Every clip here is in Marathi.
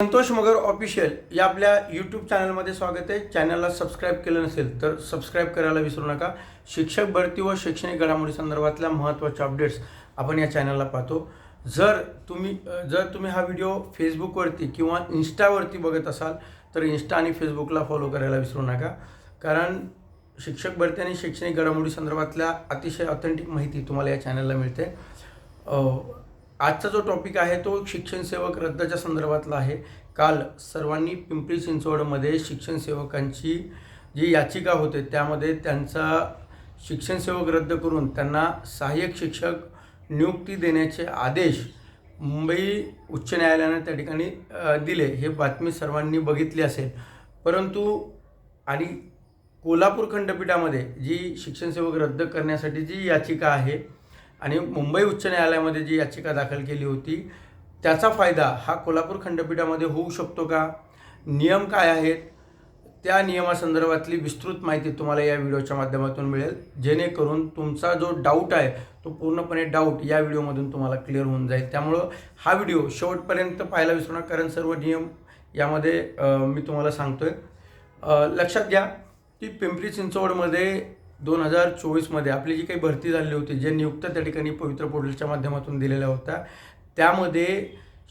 संतोष मगर ऑफिशियल या आपल्या यूट्यूब चॅनलमध्ये स्वागत आहे। चॅनलला सबस्क्राईब केलं नसेल तर सबस्क्राईब करायला विसरू नका। शिक्षक भरती व शैक्षणिक घडामोडी संदर्भातल्या महत्त्वाच्या अपडेट्स आपण या चॅनलला पाहतो। जर तुम्ही हा व्हिडिओ फेसबुकवरती किंवा इंस्टावरती बघत असाल तर इंस्टा आणि फेसबुकला फॉलो करायला विसरू नका, कारण शिक्षक भरती आणि शैक्षणिक घडामोडी संदर्भातल्या अतिशय ऑथेंटिक माहिती तुम्हाला या चॅनलला मिळते। आजचा जो टॉपिक आहे तो शिक्षण सेवक रद्दच्या संदर्भातला आहे। काल सर्वांनी पिंपरी चिंचवडमध्ये शिक्षण सेवकांची जी याचिका होते त्यामध्ये त्यांचा शिक्षण सेवक रद्द करून त्यांना सहाय्यक शिक्षक नियुक्ती देण्याचे आदेश मुंबई उच्च न्यायालयाने त्या ठिकाणी दिले। हे बातमी सर्वांनी बघितली असेल, परंतु आणि कोल्हापूर खंडपीठामध्ये जी शिक्षण सेवक रद्द करण्यासाठी जी याचिका आहे आणि मुंबई उच्च न्यायालयामध्ये जी याचिका दाखल केली होती त्याचा फायदा हा कोल्हापूर खंडपीठामध्ये होऊ शकतो का, नियम काय आहेत, त्या नियमासंदर्भातली विस्तृत माहिती तुम्हाला या व्हिडिओच्या माध्यमातून मिळेल, जेणेकरून तुमचा जो डाऊट आहे तो पूर्णपणे डाऊट या व्हिडिओमधून तुम्हाला क्लिअर होऊन जाईल। त्यामुळं हा व्हिडिओ शेवटपर्यंत पाहायला विसरू नका, कारण सर्व नियम यामध्ये मी तुम्हाला सांगतोय। लक्षात घ्या की पिंपरी चिंचवडमध्ये 2024मध्ये आपली जी काही भरती झाली होती, जे नियुक्त त्या ठिकाणी पवित्र पोर्टलच्या माध्यमातून दिलेल्या होत्या, त्यामध्ये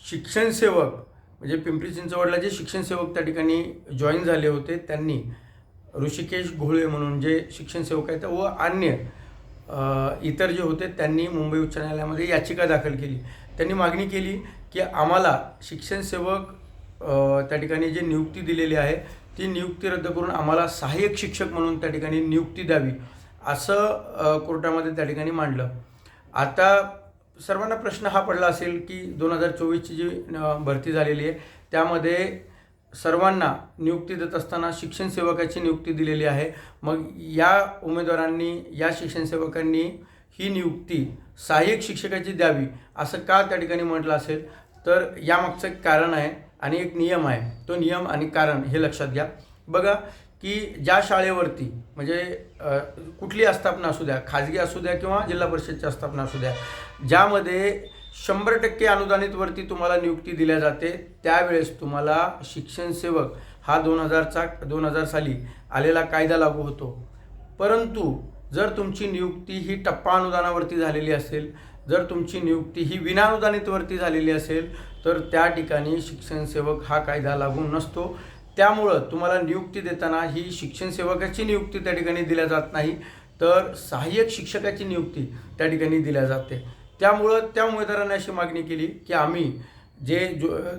शिक्षण सेवक म्हणजे पिंपरी चिंचवडला जे शिक्षण सेवक त्या ठिकाणी जॉईन झाले होते त्यांनी ऋषिकेश घोळे म्हणून जे शिक्षण सेवक आहेत व अन्य इतर जे होते त्यांनी मुंबई उच्च न्यायालयामध्ये याचिका दाखल केली। त्यांनी मागणी केली की आम्हाला शिक्षण सेवक त्या ठिकाणी जे नियुक्ती दिलेली आहे ती नियुक्ती रद्द करून आम्हाला सहाय्यक शिक्षक म्हणून त्या ठिकाणी नियुक्ती द्यावी, असं कोर्टामध्ये त्या ठिकाणी मांडलं। आता सर्वांना प्रश्न हा पडला असेल की 2024ची जी भरती झालेली आहे त्यामध्ये सर्वांना नियुक्ती देत असताना शिक्षण सेवकाची नियुक्ती दिलेली आहे, मग या उमेदवारांनी या शिक्षण सेवकांनी ही नियुक्ती सहाय्यक शिक्षकाची द्यावी असं का त्या ठिकाणी म्हटलं असेल, तर यामागचं एक कारण आहे आणि एक नियम आहे। तो नियम आणि कारण हे लक्षात घ्या। बघा की ज्या शाळेवरती म्हणजे कुठली आस्थापना असू द्या, खाजगी असू द्या किंवा जिल्हा परिषदची आस्थापना असू द्या, ज्यामध्ये 100% अनुदानितवरती तुम्हाला नियुक्ती दिल्या जाते, त्यावेळेस तुम्हाला शिक्षण सेवक हा 2000 साली आलेला कायदा लागू होतो। परंतु जर तुमची नियुक्ती ही टप्पा अनुदानावरती झालेली असेल, जर तुमची नियुक्ती ही विनाअनुदानितवरती झालेली असेल तर त्या ठिकाणी शिक्षण सेवक हा कायदा लागू नसतो। त्यामुळं तुम्हाला नियुक्ती देताना ही शिक्षण सेवकाची नियुक्ती त्या ठिकाणी दिल्या जात नाही, तर सहाय्यक शिक्षकाची नियुक्ती त्या ठिकाणी दिल्या जाते। त्यामुळं त्या उमेदवारांनी अशी मागणी केली की आम्ही जे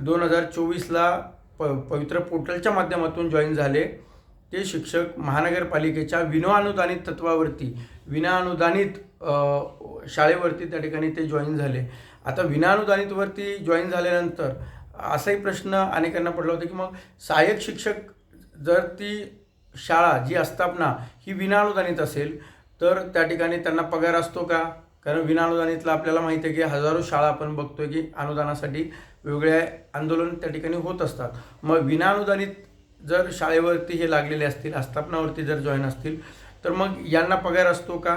2024ला पवित्र पोर्टलच्या माध्यमातून जॉईन झाले ते शिक्षक महानगरपालिकेच्या विनाअनुदानित तत्वावरती विनाअनुदानित शाळेवरती त्या ठिकाणी ते जॉईन झाले। आता विनाअनुदानितवरती जॉईन झाल्यानंतर असाही प्रश्न अनेकांना पडला होता की मग सहाय्यक शिक्षक जर ती शाळा जी आस्थापना ही विनाअनुदानित असेल तर त्या ठिकाणी त्यांना पगार असतो का, कारण विनाअनुदानितला आपल्याला माहिती आहे की हजारो शाळा आपण बघतोय की अनुदानासाठी वेगवेगळे आंदोलन त्या ठिकाणी होत असतात। मग विनाअनुदानित जर शाळेवरती हे लागलेले असतील, आस्थापनावरती जर जॉईन असतील तर मग यांना पगार असतो का,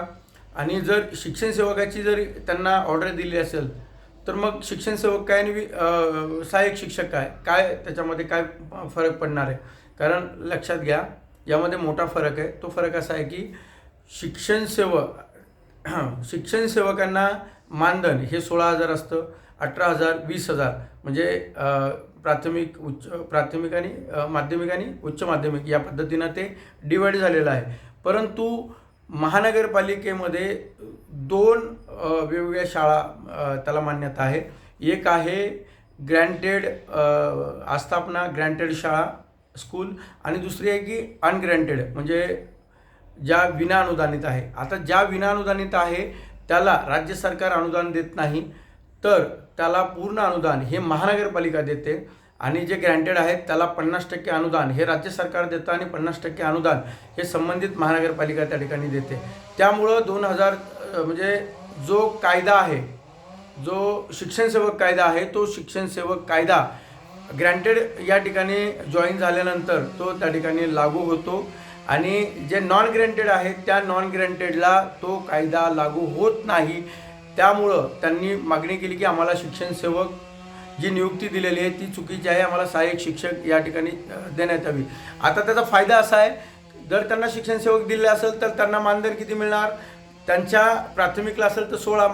आणि जर शिक्षण सेवकाची जर त्यांना ऑर्डर दिली असेल तर मग शिक्षण सेवक काय आणि सहाय्यक शिक्षक काय त्याच्यामध्ये काय फरक पडणार आहे, कारण लक्षात घ्या यामध्ये मोठा फरक आहे। तो फरक असा आहे की शिक्षण सेवकांना मानधन हे 16,000 असतं, 18,000, 20,000 म्हणजे प्राथमिक आणि माध्यमिक आणि उच्च माध्यमिक या पद्धतीनं ते डिवाइड झालेलं आहे। परंतु महानगरपालिकेमध्ये 2 वेगवेगळ्या शाळा त्याला मान्यता आहे। एक आहे ग्रँटेड आस्थापना, ग्रँटेड शाळा स्कूल, आणि दुसरी आहे की अनग्रँटेड म्हणजे ज्या विनाअनुदानित आहे। आता ज्या विनाअनुदानित आहे त्याला राज्य सरकार अनुदान देत नाही, तर त्याला पूर्ण अनुदान हे महानगरपालिका देते, आणि जे ग्रँटेड आहेत त्याला 50% अनुदान हे राज्य सरकार देतं आणि 50% अनुदान हे संबंधित महानगरपालिका त्या ठिकाणी देते। त्यामुळं 2000 म्हणजे जो कायदा आहे, जो शिक्षण सेवक कायदा आहे, तो शिक्षण सेवक कायदा ग्रँटेड या ठिकाणी जॉईन झाल्यानंतर तो त्या ठिकाणी लागू होतो, आणि जे नॉन ग्रँटेड आहेत त्या नॉन ग्रँटेडला तो कायदा लागू होत नाही। त्यामुळं त्यांनी मागणी केली की आम्हाला शिक्षण सेवक जी नियुक्ती दिलेली आहे ती चुकीची आहे, आम्हाला सहाय्यक शिक्षक या ठिकाणी देण्यात यावी. आता त्याचा फायदा असा आहे, जर त्यांना शिक्षण सेवक दिले असेल तर त्यांना मानधन किती मिळणार? त्यांच्या प्राथमिकला असेल तर 16,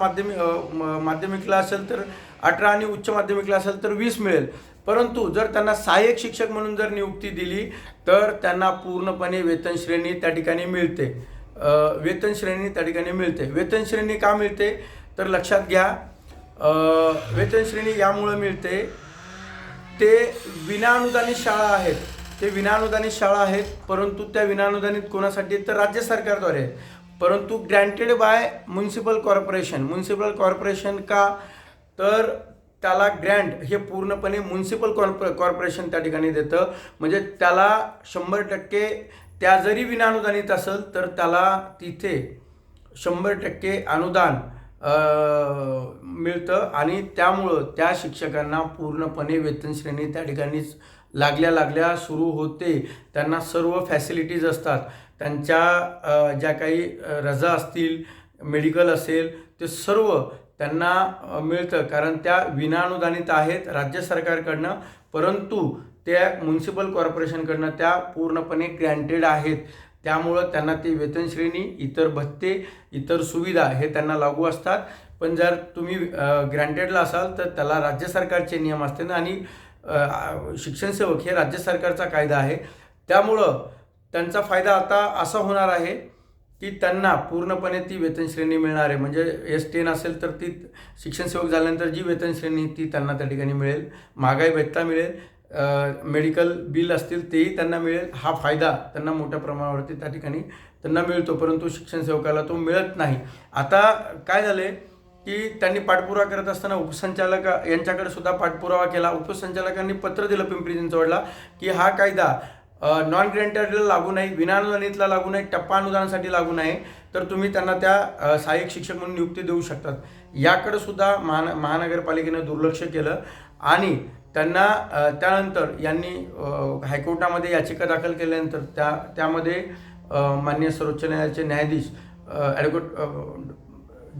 माध्यमिकला असेल तर 18 आणि उच्च माध्यमिकला असेल तर 20 मिळेल. परंतु जर त्यांना सहाय्यक शिक्षक म्हणून जर नियुक्ती दिली तर त्यांना पूर्णपणे वेतन श्रेणी त्या ठिकाणी मिळते. वेतन श्रेणी त्या ठिकाणी मिळते. वेतन श्रेणी का मिळते तर लक्षात घ्या, वेतन श्रेणी यामुळे मिळते, ते विनाअनुदानित शाळा आहेत, ते विनाअनुदानित शाळा आहेत, परंतु त्या विनाअनुदानित कोणासाठी तर राज्य सरकारद्वारे आहेत, परंतु ग्रँटेड बाय म्युन्सिपल कॉर्पोरेशन का तर त्याला ग्रँट हे पूर्णपणे म्युन्सिपल कॉर्पोरेशन त्या ठिकाणी देतं. म्हणजे त्याला 100% त्या जरी विनाअनुदानित असेल तर त्याला तिथे 100% अनुदान मिळतं आणि त्यामुळं त्या शिक्षकांना पूर्णपणे वेतन श्रेणी त्या ठिकाणीच लागल्या सुरू होते. त्यांना सर्व फॅसिलिटीज असतात, त्यांच्या ज्या काही रजा असतील, मेडिकल असेल, ते सर्व त्यांना मिळतं, कारण त्या विनाअनुदानित आहेत राज्य सरकारकडनं, परंतु त्या म्युन्सिपल कॉर्पोरेशनकडनं त्या पूर्णपणे ग्रँटेड आहेत. त्यामुळं त्यांना ती वेतन श्रेणी, इतर भत्ते, इतर सुविधा हे त्यांना लागू असतात. पण जर तुम्ही ग्रँटेडला असाल तर त्याला राज्य सरकारचे नियम असतात आणि शिक्षण सेवक हे राज्य सरकारचा कायदा आहे. त्यामुळं त्यांचा फायदा आता असा होणार आहे की त्यांना पूर्णपणे ती वेतन श्रेणी मिळणार आहे. म्हणजे S10 असेल तर ती शिक्षण सेवक झाल्यानंतर जी वेतन श्रेणी ती त्यांना त्या ठिकाणी मिळेल, महागाई भत्ता मिळेल, मेडिकल बिल असतील तेही त्यांना मिळेल. हा फायदा त्यांना मोठ्या प्रमाणावरती त्या ठिकाणी त्यांना मिळतो, परंतु शिक्षण सेवकाला तो मिळत नाही. आता काय झालं आहे की त्यांनी पाठपुरावा करत असताना उपसंचालक यांच्याकडे सुद्धा पाठपुरावा केला. उपसंचालकांनी पत्र दिलं पिंपरी चिंचवडला की हा कायदा नॉन ग्रँटेडला लागू नाही, विनाअनुदानितला लागू नाही, टप्पा अनुदानासाठी लागू नाही, तर तुम्ही त्यांना त्या सहाय्यक शिक्षक म्हणून नियुक्ती देऊ शकतात. याकडे सुद्धा महानगरपालिकेनं दुर्लक्ष केलं आणि त्यांना त्यानंतर यांनी हायकोर्टामध्ये याचिका दाखल केल्यानंतर त्यामध्ये माननीय सर्वोच्च न्यायालयाचे न्यायाधीश ॲडव्होकेट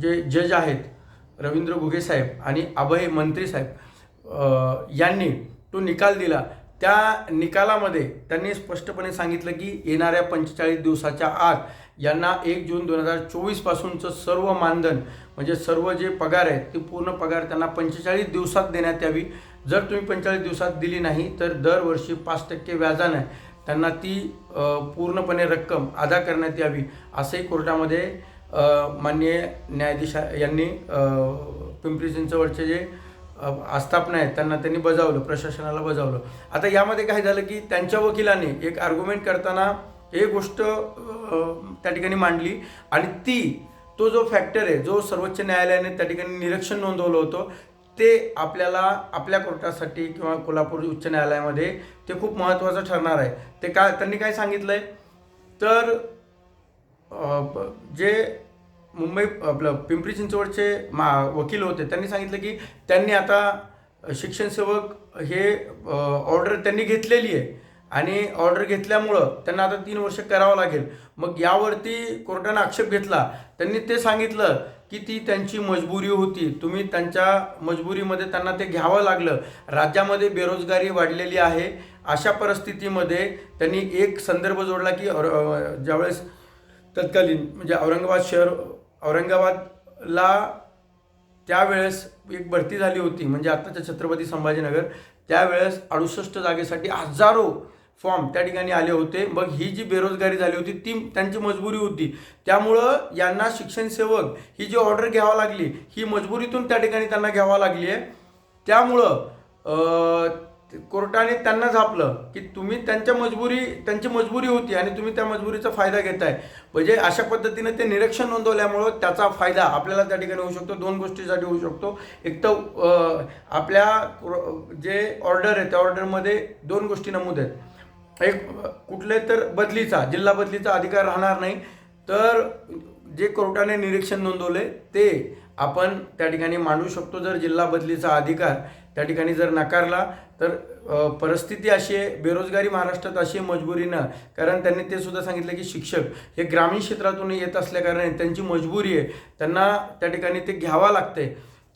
जे जज आहेत रवींद्र घुगे साहेब आणि अभय मंत्री साहेब यांनी तो निकाल दिला. त्या निकालामध्ये त्यांनी स्पष्टपणे सांगितलं की येणाऱ्या 45 दिवसाच्या आत यांना 1 जून 2024 पासूनचं सर्व मानधन म्हणजे सर्व जे पगार आहे ती पूर्ण पगार त्यांना 45 दिवसात देण्यात यावी. जर तुम्ही 45 दिवसात दिली नाही तर दरवर्षी 5% व्याजाने त्यांना ती पूर्णपणे रक्कम अदा करण्यात यावी, असंही कोर्टामध्ये माननीय न्यायाधीश यांनी पिंपरी चिंचवडचे जे आस्थापना आहेत त्यांनी बजावलं, प्रशासनाला बजावलं. आता यामध्ये काय झालं की त्यांच्या वकिलांनी एक आर्ग्युमेंट करताना एक गोष्ट त्या ठिकाणी मांडली आणि तो जो फॅक्टर आहे जो सर्वोच्च न्यायालयाने त्या ठिकाणी निरीक्षण नोंदवलं होतं ते आपल्याला आपल्या कोर्टासाठी किंवा कोल्हापूर उच्च न्यायालयामध्ये ते खूप महत्त्वाचं ठरणार आहे. ते त्यांनी काय सांगितलं आहे तर जे मुंबई आपलं पिंपरी चिंचवडचे वकील होते त्यांनी सांगितलं की त्यांनी आता शिक्षण सेवक हे ऑर्डर त्यांनी घेतलेली आहे आणि ऑर्डर घेतल्यामुळं त्यांना आता 3 वर्ष करावं लागेल. मग यावरती कोर्टाने आक्षेप घेतला. त्यांनी ते सांगितलं की ती त्यांची मजबुरी होती, तुम्ही त्यांच्या मजबुरीमध्ये त्यांना ते घ्यावं लागलं. राज्यामध्ये बेरोजगारी वाढलेली आहे, अशा परिस्थितीमध्ये त्यांनी एक संदर्भ जोडला की ज्यावेळेस तत्कालीन म्हणजे औरंगाबादला त्यावेळेस एक भरती झाली होती म्हणजे आत्ताच्या छत्रपती संभाजीनगर, त्यावेळेस 68 जागेसाठी हजारो फॉर्म त्या ठिकाणी आले होते. मग ही जी बेरोजगारी झाली होती ती त्यांची मजबुरी होती. त्यामुळं यांना शिक्षण सेवक ही जी ऑर्डर घ्यावी लागली ही मजबुरीतून त्या ठिकाणी त्यांना घ्यावा लागली आहे. त्यामुळं कोर्टाने त्यांना झापलं की तुम्ही त्यांची मजबुरी होती आणि तुम्ही त्या मजबुरीचा फायदा घेताय. म्हणजे अशा पद्धतीने ते निरीक्षण नोंदवल्यामुळं त्याचा फायदा आपल्याला त्या ठिकाणी होऊ शकतो. 2 गोष्टीसाठी होऊ शकतो. एक तर आपल्या जे ऑर्डर आहे त्या ऑर्डरमध्ये 2 गोष्टी नमूद आहेत. एक कुठले तर जिल्हा बदलीचा अधिकार राहणार नाही, तर जे कोर्टाने निरीक्षण नोंदवले ते आपण त्या ठिकाणी मांडू शकतो. जर जिल्हा बदलीचा अधिकार त्या ठिकाणी जर नाकारला तर परिस्थिती अशी आहे, बेरोजगारी महाराष्ट्रात अशी मजबुरीनं, कारण त्यांनी ते सुद्धा सांगितलं की शिक्षक हे ग्रामीण क्षेत्रातून येत असल्याकारणे त्यांची मजबुरी आहे, त्यांना त्या ठिकाणी ते घ्यावं लागतंय.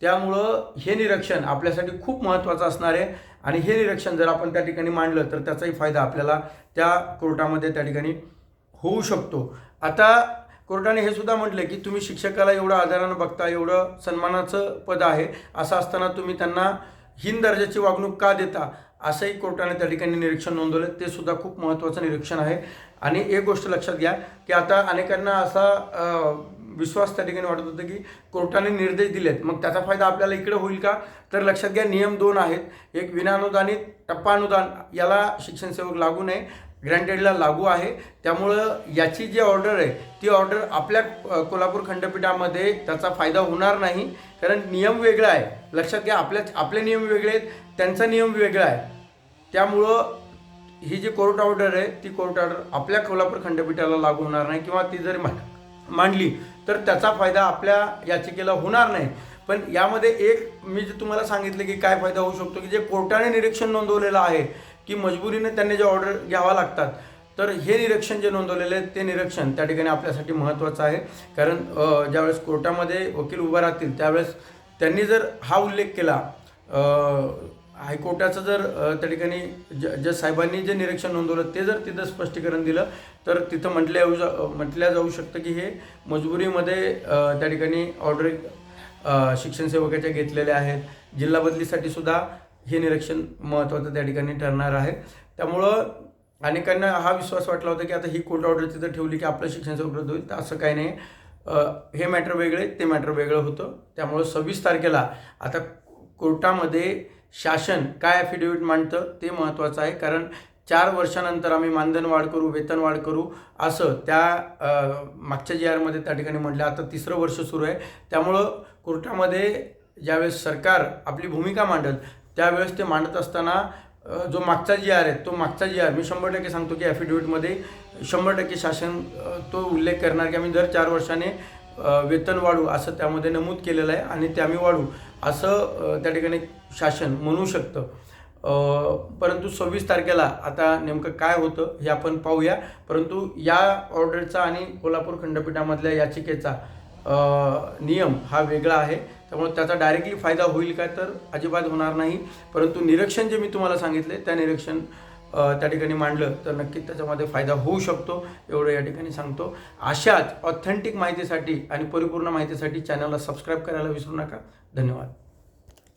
त्यामुळं हे निरीक्षण आपल्यासाठी खूप महत्त्वाचं असणार आहे आणि हे निरीक्षण जर आपण त्या ठिकाणी मांडलं तर त्याचाही फायदा आपल्याला त्या कोर्टामध्ये त्या ठिकाणी होऊ शकतो. आता कोर्टाने हे सुद्धा म्हटलं की तुम्ही शिक्षकाला एवढं आदरानं बघता, एवढं सन्मानाचं पद आहे, असं असताना तुम्ही त्यांना हीन दर्जाची वागणूक का देता, असंही कोर्टाने त्या ठिकाणी निरीक्षण नोंदवलं. ते सुद्धा खूप महत्त्वाचं निरीक्षण आहे. आणि एक गोष्ट लक्षात घ्या की आता अनेकांना असा विश्वास त्या ठिकाणी वाटत होतं की कोर्टाने निर्देश दिलेत मग त्याचा फायदा आपल्याला इकडे होईल का, तर लक्षात घ्या नियम 2 आहेत. एक विनाअनुदानित टप्पा अनुदान याला शिक्षण सेवक लागू नाही, ग्रँटेडला लागू आहे. त्यामुळं याची जी ऑर्डर आहे ती ऑर्डर आपल्या कोल्हापूर खंडपीठामध्ये त्याचा फायदा होणार नाही, कारण नियम वेगळा आहे. लक्षात घ्या, आपले नियम वेगळे आहेत, त्यांचा नियम वेगळा आहे. त्यामुळं ही जी कोर्ट ऑर्डर आहे ती कोर्ट ऑर्डर आपल्या कोल्हापूर खंडपीठाला लागू होणार नाही, किंवा ती जरी मांडली तर त्याचा फायदा आपल्या याचिकेला होणार नाही. पण यामध्ये एक मी जे तुम्हाला सांगितले की काय फायदा होऊ शकतो, की जे कोर्टाने निरीक्षण नोंदवलेलं आहे की मजबुरीने त्यांनी जे ऑर्डर घ्यावा लागतात, तर हे निरीक्षण जे नोंदवलेलं आहे ते निरीक्षण त्या ठिकाणी आपल्यासाठी महत्त्वाचं आहे. कारण ज्यावेळेस कोर्टामध्ये वकील उभा राहतील त्यावेळेस त्यांनी जर हा उल्लेख केला, हायकोर्टाचं जर त्या ठिकाणी जज साहेबांनी जे निरीक्षण नोंदवलं ते जर तिथं स्पष्टीकरण दिलं तर तिथं म्हटल्या जाऊ शकतं की हे मजबुरीमध्ये त्या ठिकाणी ऑर्डर शिक्षण सेवकाच्या घेतलेल्या आहेत. जिल्हा बदलीसाठी सुद्धा हे निरीक्षण महत्त्वाचं त्या ठिकाणी ठरणार आहे. त्यामुळं अनेकांना हा विश्वास वाटला होता की आता ही कोर्ट ऑर्डर तिथं ठेवली की आपलं शिक्षण सेवक रद्द होईल, तर असं काही नाही. हे मॅटर वेगळे, ते मॅटर वेगळं होतं. त्यामुळं 26 तारखेला आता कोर्टामध्ये शासन काय ॲफिडेव्हिट मांडतं ते महत्त्वाचं आहे. कारण 4 वर्षानंतर आम्ही मानधन वाढ करू, वेतन वाढ करू असं त्या मागच्या GR मध्ये त्या ठिकाणी म्हटलं. आता 3रं वर्ष सुरू आहे. त्यामुळं कोर्टामध्ये ज्यावेळेस सरकार आपली भूमिका मांडल त्यावेळेस ते मांडत असताना जो मागचा GR आहे तो मागचा GR मी 100% सांगतो की ॲफिडेव्हिटमध्ये 100% शासन तो उल्लेख करणार की आम्ही दर 4 वर्षाने वेतन वाढू असं त्यामध्ये नमूद केलेलं आहे आणि ते आम्ही वाढू असं त्या ठिकाणी शासन म्हणू शकतं. परंतु 26 तारखेला आता नेमकं काय होतं हे आपण पाहूया. परंतु या ऑर्डरचा आणि कोल्हापूर खंडपीठामधल्या याचिकेचा नियम हा वेगळा आहे. त्यामुळे त्याचा डायरेक्टली फायदा होईल का, तर अजिबात होणार नाही. परंतु निरीक्षण जे मी तुम्हाला सांगितले त्या निरीक्षण त्या ठिकाणी मांडलं तर नक्कीच त्याच्यामध्ये फायदा होऊ शकतो, एवढं या ठिकाणी सांगतो. अशाच ऑथेंटिक माहितीसाठी आणि परिपूर्ण माहितीसाठी चॅनलला सबस्क्राईब करायला विसरू नका. धन्यवाद.